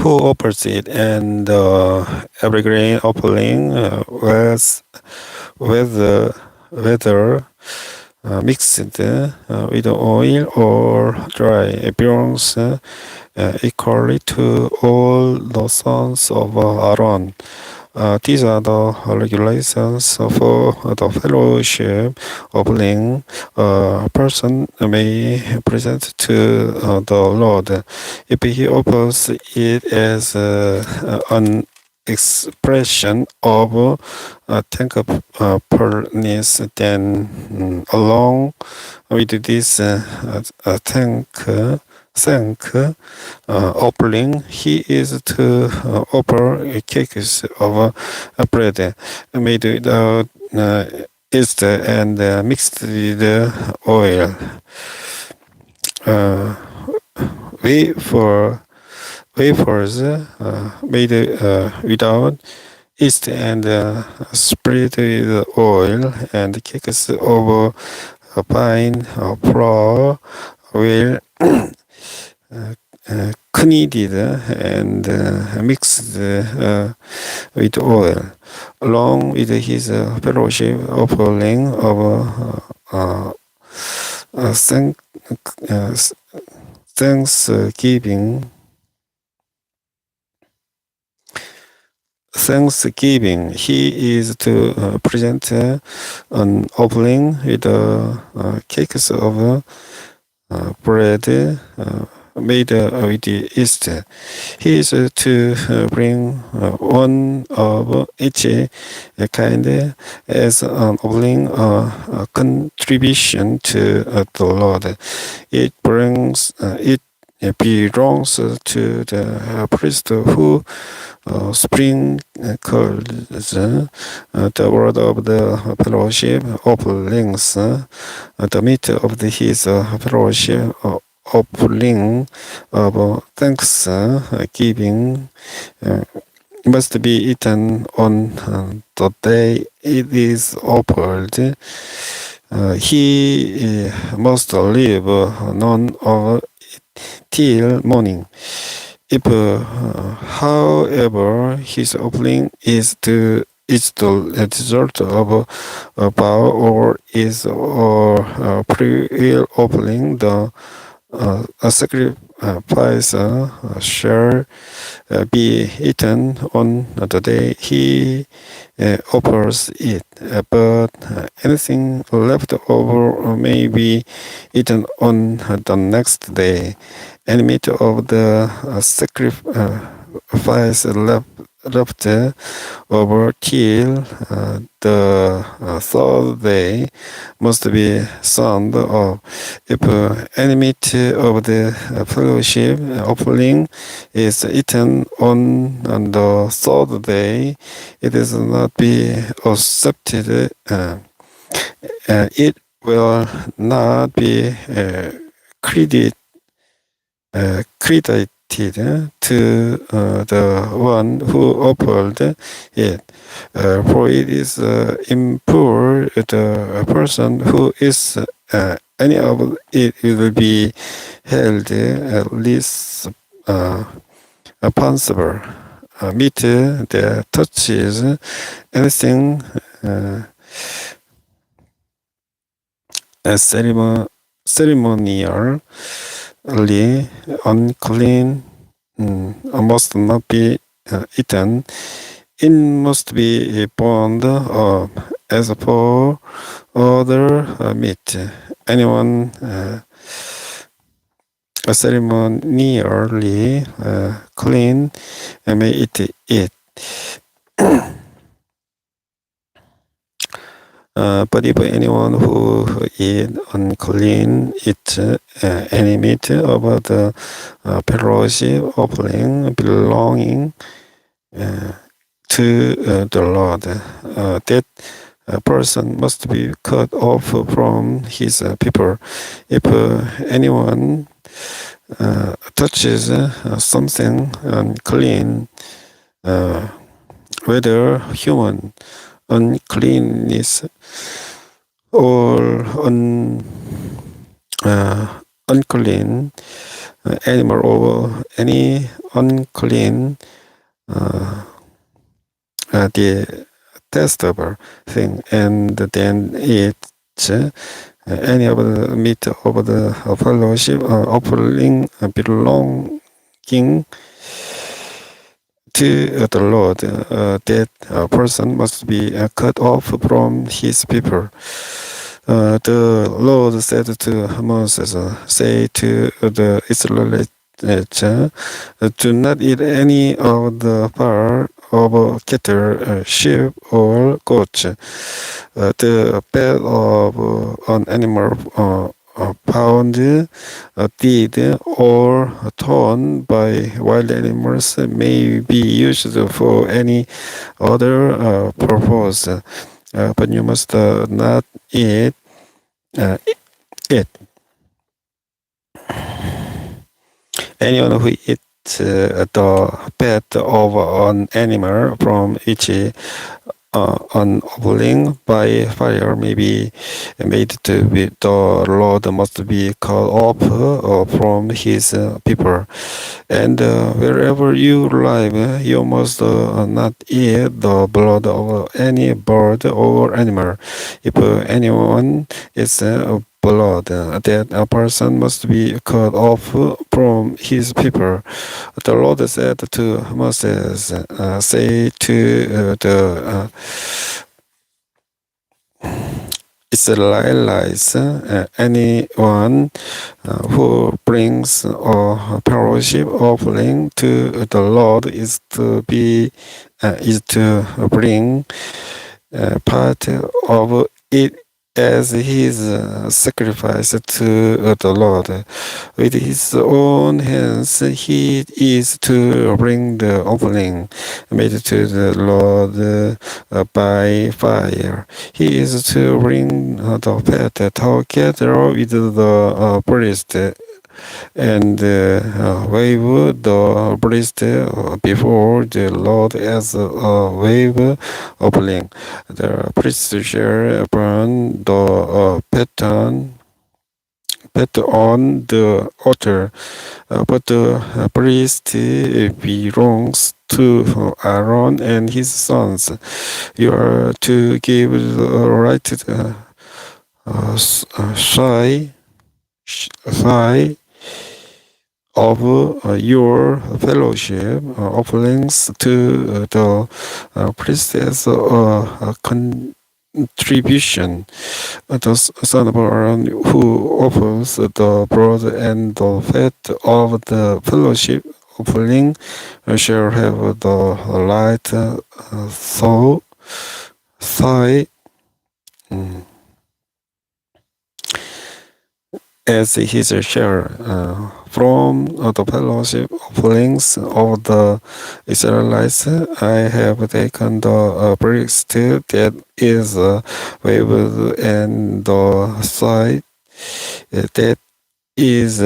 who offers it, and every grain offering whether mixed with oil or dry, it belongs equally to all the sons of Aaron. These are the regulations for the fellowship offering a person may present to the Lord. If he offers it as an expression of thankfulness, then along with this offering, he is to offer cakes of bread made without yeast and mixed with oil. Wafers made without yeast and spread with oil, and cakes of fine flour will kneaded and mixed with oil, along with his fellowship offering of Thanksgiving. He is to present an offering with cakes of bread made with yeast. He is to bring one of each kind as an offering, a contribution to the Lord. It belongs to the priest who sprinkles the word of the fellowship offerings, the meat of his fellowship offering of thanksgiving must be eaten on the day it is offered. He must leave none of it till morning. If, however, his offering is the result of a vow or is a free will offering, the sacrifice shall be eaten on the day he offers it, but anything left over may be eaten on the next day. Any meat of the sacrifice left over till the third day must be sound off. If any meat of the fellowship offering is eaten on the third day, it is not be accepted. It will not be credited to the one who offered it, for it is impure. The person who is any of it will be held at least responsible. Meat that touches anything ceremonially unclean must not be eaten. It must be burned as for other meat. Anyone ceremonially clean may eat it. But if anyone who is unclean eats any meat of the fellowship offering belonging to the Lord, that person must be cut off from his people. If anyone touches something unclean, whether human uncleanness or unclean animal or any unclean detestable thing, and then eat any of the meat of the fellowship offering belonging to the Lord, that person must be cut off from his people. The Lord said to Moses, say to the Israelites, do not eat any of the fat of cattle, sheep, or goats. The fat of an animal found dead or torn by wild animals may be used for any other purpose, but you must not eat it. Anyone who eats the fat of an animal from which an offering by fire may be made to be, the Lord must be cut off from his people. And wherever you live, you must not eat the blood of any bird or animal. If anyone is blood, that a person must be cut off from his people. The Lord said to Moses, say to the Israelites, anyone who brings a fellowship offering to the Lord is to bring part of it as his sacrifice to the Lord. With his own hands he is to bring the offering made to the Lord by fire. He is to bring the fat together with the priest and wave the priest before the Lord as a wave offering. The priest shall burn the fat on the altar, but the priest belongs to Aaron and his sons. You are to give the right side of your fellowship offerings to the priest as a contribution. The son of Aaron who offers the blood and the fat of the fellowship offering shall have the right thigh as his share from the fellowship offerings of the Israelites. I have taken the priest that is waved and the side that is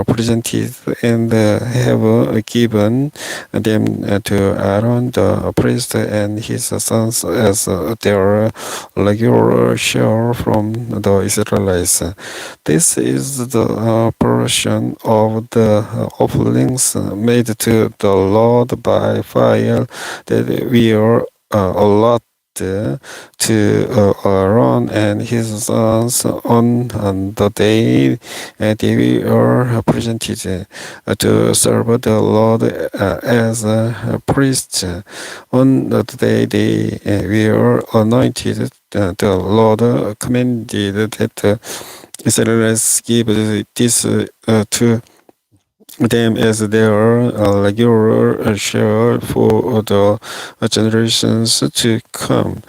presented and have given them to Aaron the priest and his sons as their regular share from the Israelites. This is the portion of the offerings made to the Lord by fire that we are allotted to Aaron and his sons on the day they were presented to serve the Lord as priests. On the day they were anointed, the Lord commanded that Israelites give this to them as their regular share for the generations to come.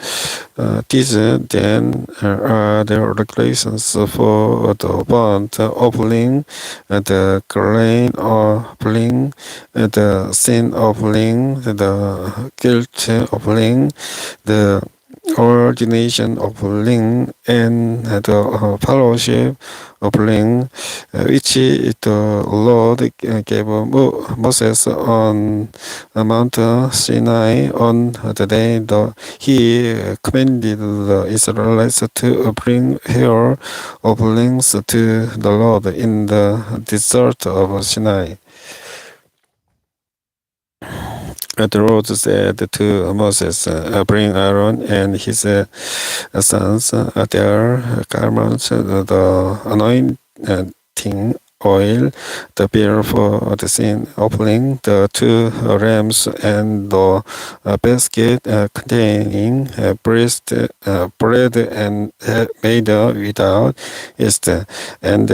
These then are the regulations for the burnt offering, the grain offering, the sin offering, the guilt offering, the ordination offering and the fellowship offering, which the Lord gave Moses on Mount Sinai on the day he commanded the Israelites to bring hair offerings to the Lord in the desert of Sinai. The Lord said to Moses, bring Aaron and his sons their garments, the anointing oil, the beer for the sin offering, the 2 rams, and the basket containing bread and made without yeast, and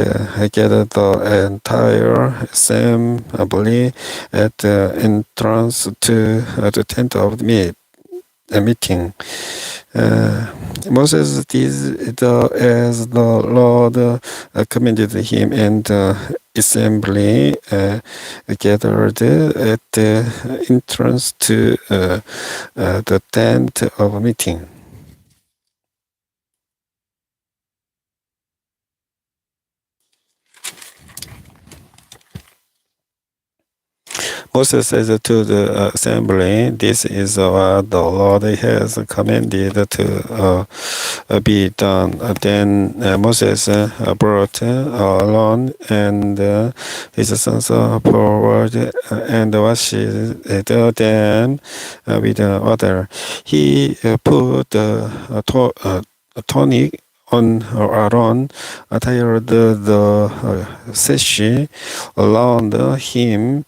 gathered the entire assembly at the entrance to the tent of the meeting. Moses did as the Lord commanded him, and the assembly gathered at the entrance to the tent of meeting. Moses says to the assembly, "This is what the Lord has commanded to be done." Then Moses brought Aaron and his sons forward and washed them with water. He put tonic on Aaron, tied the sash around him,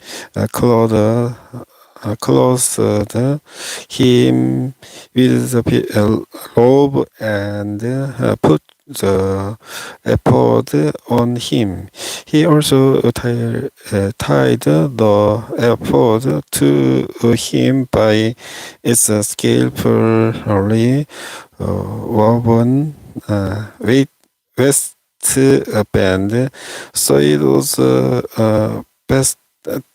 clothed him with the robe, and put the ephod on him. He also tied the ephod to him by its skillfully woven waistband, so it was best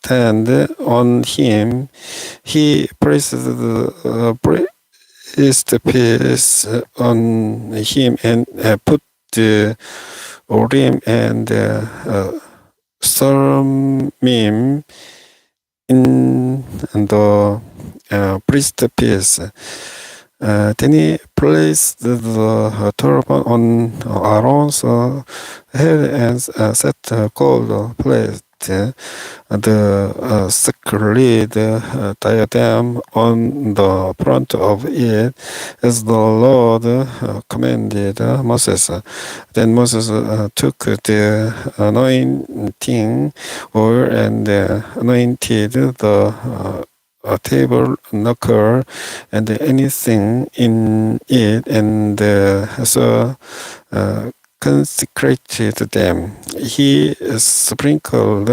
stand on him. He placed the breastpiece on him and put the Urim and Thummim in the breastpiece. Then he placed the turban on Aaron's head and set a gold plate, the sacred diadem on the front of it, as the Lord commanded Moses. Then Moses took the anointing oil and anointed the table knuckle and anything in it, and so consecrated them. He sprinkled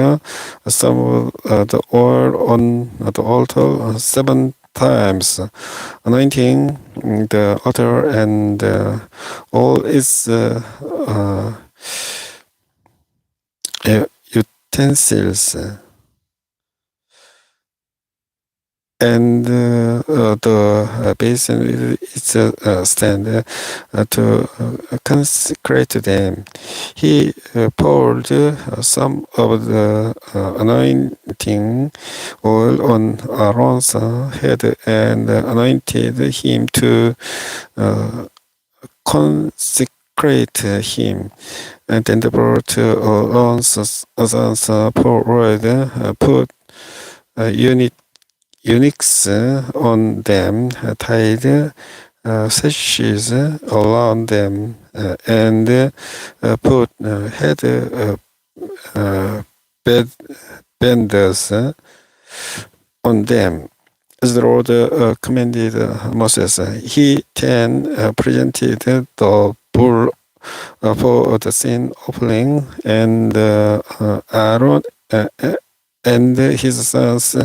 some of the oil on the altar 7 times, anointing the altar and all its utensils, and the basin with its stand to consecrate them. He poured some of the anointing oil on Aaron's head and anointed him to consecrate him. And then the brought Aaron's sons forward, put eunuchs on them, tied sashes around them, and put head benders on them, as the Lord commanded Moses. He then presented the bull for the sin offering, and Aaron and his sons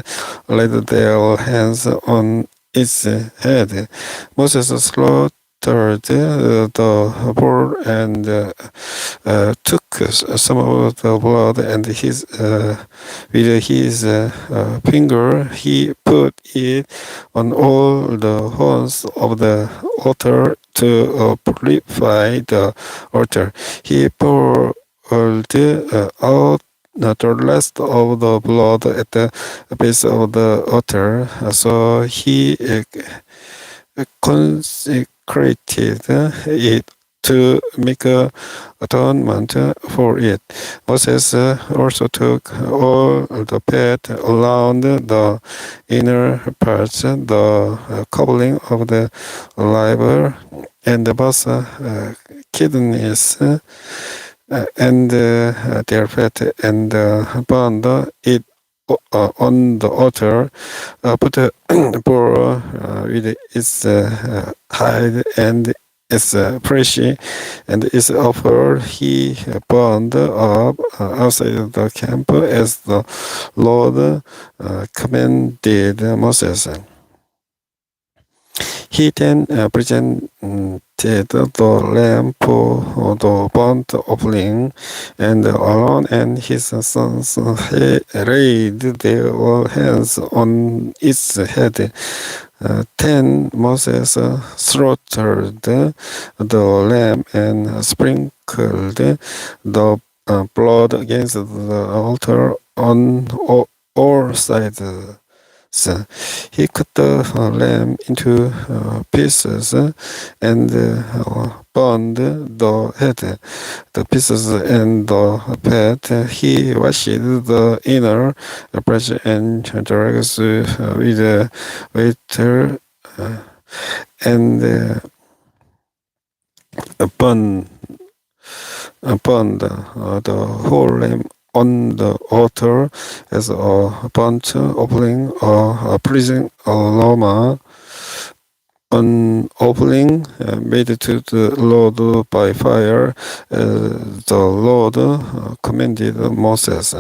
laid their hands on its head. Moses slaughtered slaughtered the bull and took some of the blood, and with his finger he put it on all the horns of the altar to purify the altar. He poured out the rest of the blood at the base of the altar, so he consecrated it to make atonement for it. Moses also took all the fat around the inner parts, the coupling of the liver and the both kidneys, and their fat, and burned it on the altar, put a bull with its hide and its flesh, and its offer he burned up outside the camp as the Lord commanded Moses. He then presented the lamb for the burnt offering, and Aaron and his sons laid their hands on its head. Then Moses slaughtered the lamb and sprinkled the blood against the altar on all sides. He cut the lamb into pieces and burned the head, the pieces and the fat. He washed the inner parts and drags with water and burned the whole lamb on the altar as a burnt offering or a pleasing aroma, an offering made to the Lord by fire, the Lord commanded Moses.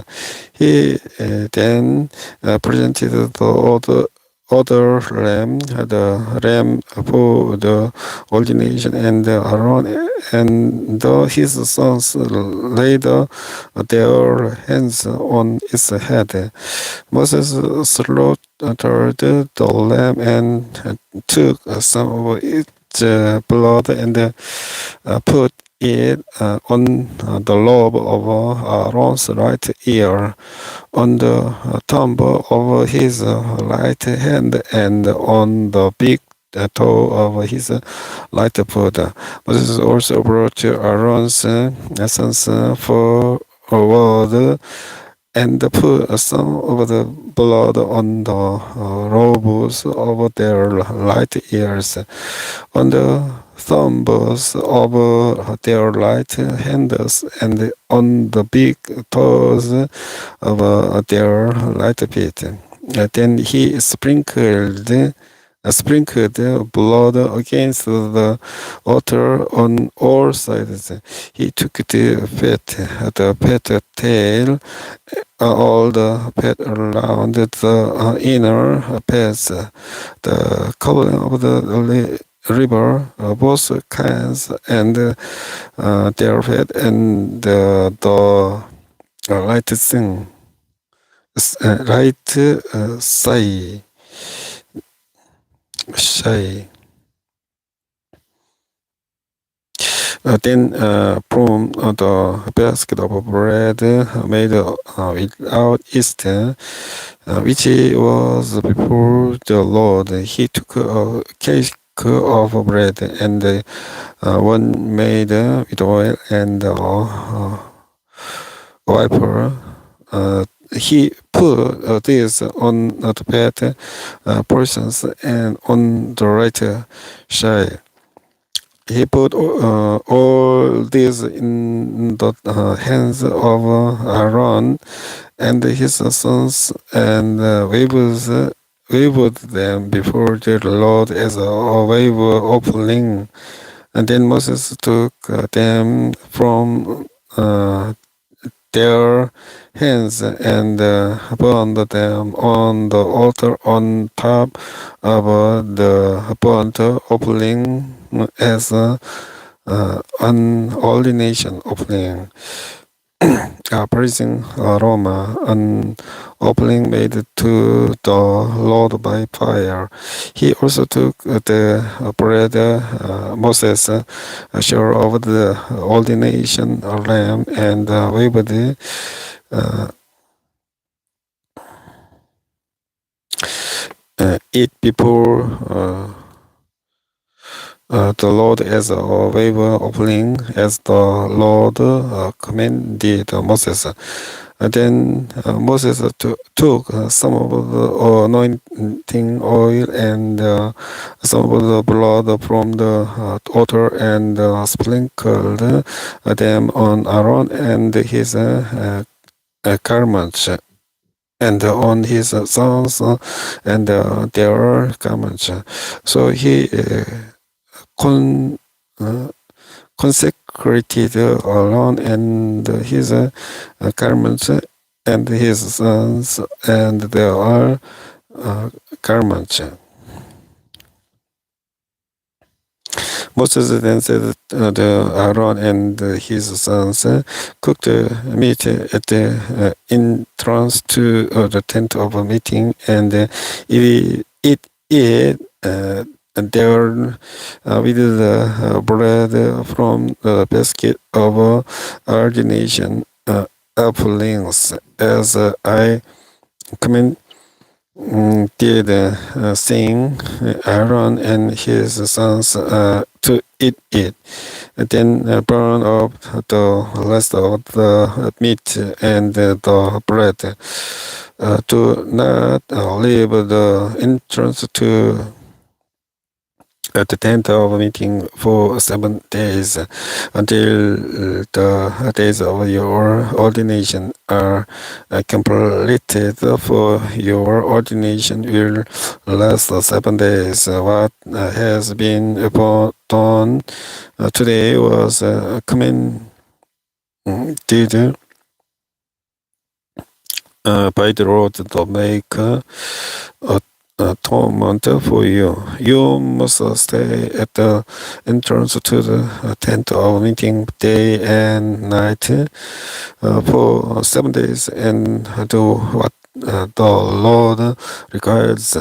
He then presented the other lamb, the lamb for the ordination, and Aaron and his sons laid their hands on its head. Moses slaughtered the lamb and took some of its blood and put it on the lobe of Aaron's right ear, on the thumb of his right hand, and on the big toe of his right foot. Moses also brought Aaron's sons forward and put some of the blood on the lobes of their right ears, on the thumbs of their right hands, and on the big toes of their right feet. Then he sprinkled blood against the altar on all sides. He took the fat tail, all the fat around the inner parts, the covering of the river, both kinds, and their fat, and the right thing, right side. Then from the basket of bread made without yeast, which was before the Lord, he took a cake of bread and one made with oil and viper. He put this on the fat portions and on the right side. He put all this in the hands of Aaron and his sons, and waved them before the Lord as a wave offering. And then Moses took them from their hands and burned them on the altar on top of the burnt offering as an ordination offering. Praising aroma, an offering made to the Lord by fire. He also took the bread Moses shore of the ordination lamb and waved it before the Lord as a wave offering, as the Lord commanded Moses. Then Moses took some of the anointing oil and some of the blood from the altar and sprinkled them on Aaron and his garments, and on his sons and their garments. So he consecrated Aaron and his garments and his sons and their garments. Moses then said to Aaron and his sons, cook the meat at the entrance to the tent of meeting, and eat it there with the bread from the basket of ordination offerings, as I commanded, saying, Aaron and his sons to eat it. Then burn up the rest of the meat and the bread. Do not leave the entrance to the tent of meeting for 7 days, until the days of your ordination are completed. For your ordination will last 7 days. What has been done today was commanded by the Lord to make atonement for you. You must stay at the entrance to the tent of meeting day and night for 7 days, and do what the Lord requires,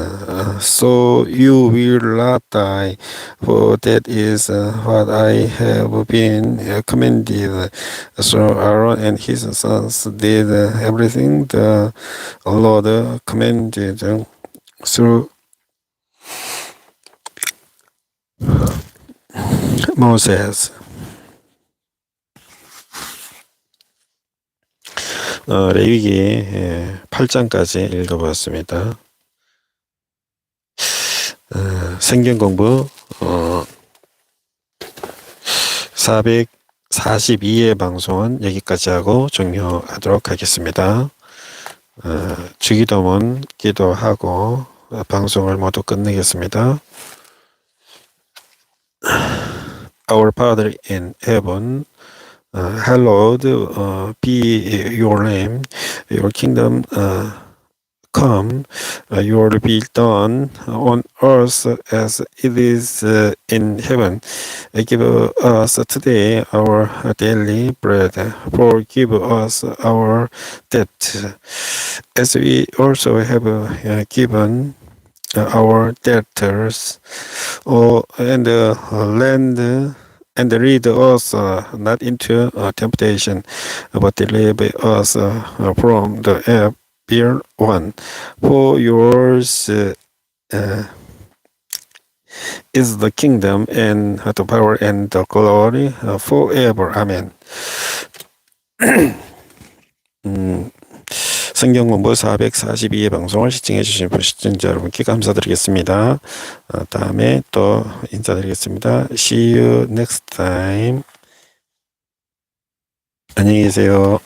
so you will not die, for that is what I have been commanded. So Aaron and his sons did everything the Lord commanded through Moses. 레위기 8장까지 읽어보았습니다. 성경공부 442회 방송은 여기까지 하고 종료하도록 하겠습니다. 주기도문 기도하고 방송을 모두 끝내겠습니다. Our Father in heaven, hallowed be your name. Your kingdom come. Your will be done on earth as it is in heaven. Give us today our daily bread. Forgive us our debt, as we also have given our debtors, and lead us not into temptation, but deliver us from the evil one. For yours is the kingdom and the power and the glory forever. Amen. 성경공부 442회 방송을 시청해 주신 시청자 여러분께 감사드리겠습니다. 다음에 또 인사드리겠습니다. See you next time. 안녕히 계세요.